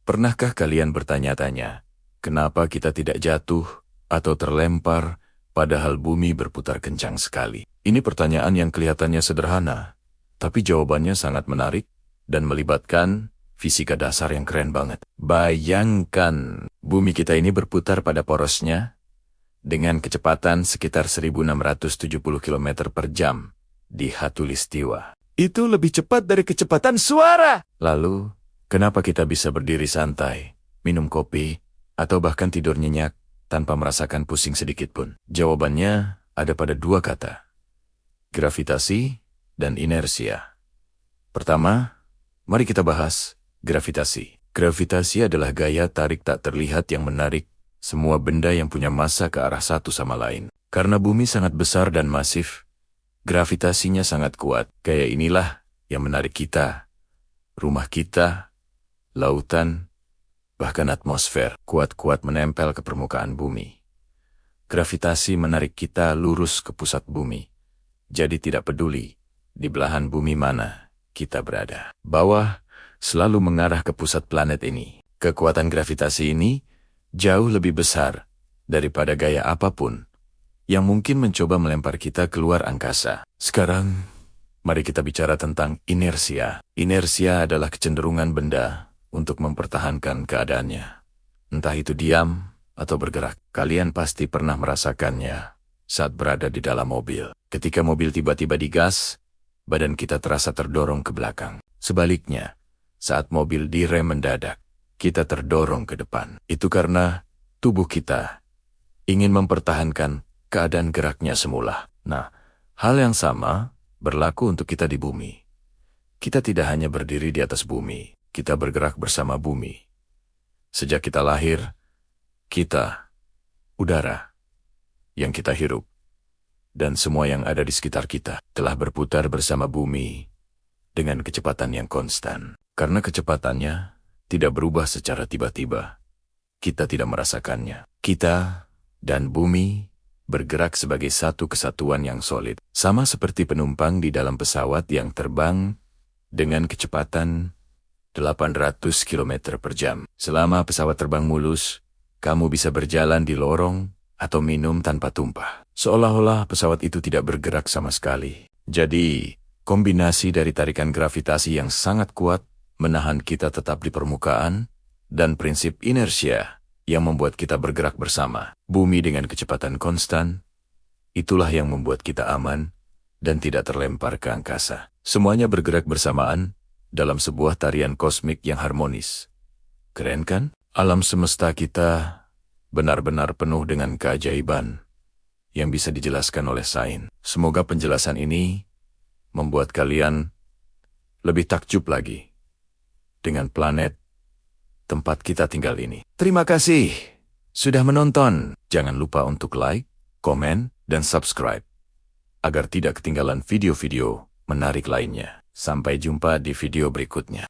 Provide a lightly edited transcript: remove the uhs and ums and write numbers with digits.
Pernahkah kalian bertanya-tanya, kenapa kita tidak jatuh atau terlempar, padahal bumi berputar kencang sekali? Ini pertanyaan yang kelihatannya sederhana, tapi jawabannya sangat menarik dan melibatkan fisika dasar yang keren banget. Bayangkan, bumi kita ini berputar pada porosnya dengan kecepatan sekitar 1670 km per jam di Khatulistiwa. Itu lebih cepat dari kecepatan suara! Lalu, kenapa kita bisa berdiri santai, minum kopi, atau bahkan tidur nyenyak tanpa merasakan pusing sedikit pun? Jawabannya ada pada dua kata: gravitasi dan inersia. Pertama, mari kita bahas gravitasi. Gravitasi adalah gaya tarik tak terlihat yang menarik semua benda yang punya massa ke arah satu sama lain. Karena bumi sangat besar dan masif, gravitasinya sangat kuat. Gaya inilah yang menarik kita, rumah kita, lautan, bahkan atmosfer kuat-kuat menempel ke permukaan bumi. Gravitasi menarik kita lurus ke pusat bumi. Jadi tidak peduli di belahan bumi mana kita berada. Bawah selalu mengarah ke pusat planet ini. Kekuatan gravitasi ini jauh lebih besar daripada gaya apapun yang mungkin mencoba melempar kita keluar angkasa. Sekarang, mari kita bicara tentang inersia. Inersia adalah kecenderungan benda untuk mempertahankan keadaannya. Entah itu diam atau bergerak. Kalian pasti pernah merasakannya saat berada di dalam mobil. Ketika mobil tiba-tiba digas, badan kita terasa terdorong ke belakang. Sebaliknya, saat mobil direm mendadak, kita terdorong ke depan. Itu karena tubuh kita ingin mempertahankan keadaan geraknya semula. Nah, hal yang sama berlaku untuk kita di bumi. Kita tidak hanya berdiri di atas bumi, kita bergerak bersama bumi. Sejak kita lahir, kita, udara, yang kita hirup, dan semua yang ada di sekitar kita telah berputar bersama bumi dengan kecepatan yang konstan. Karena kecepatannya tidak berubah secara tiba-tiba, kita tidak merasakannya. Kita dan bumi bergerak sebagai satu kesatuan yang solid. Sama seperti penumpang di dalam pesawat yang terbang dengan kecepatan 800 km per jam. Selama pesawat terbang mulus, kamu bisa berjalan di lorong atau minum tanpa tumpah. Seolah-olah pesawat itu tidak bergerak sama sekali. Jadi, kombinasi dari tarikan gravitasi yang sangat kuat menahan kita tetap di permukaan, dan prinsip inersia yang membuat kita bergerak bersama bumi dengan kecepatan konstan, itulah yang membuat kita aman dan tidak terlempar ke angkasa. Semuanya bergerak bersamaan dalam sebuah tarian kosmik yang harmonis. Keren kan? Alam semesta kita benar-benar penuh dengan keajaiban yang bisa dijelaskan oleh sains. Semoga penjelasan ini membuat kalian lebih takjub lagi dengan planet tempat kita tinggal ini. Terima kasih sudah menonton. Jangan lupa untuk like, komen, dan subscribe agar tidak ketinggalan video-video menarik lainnya. Sampai jumpa di video berikutnya.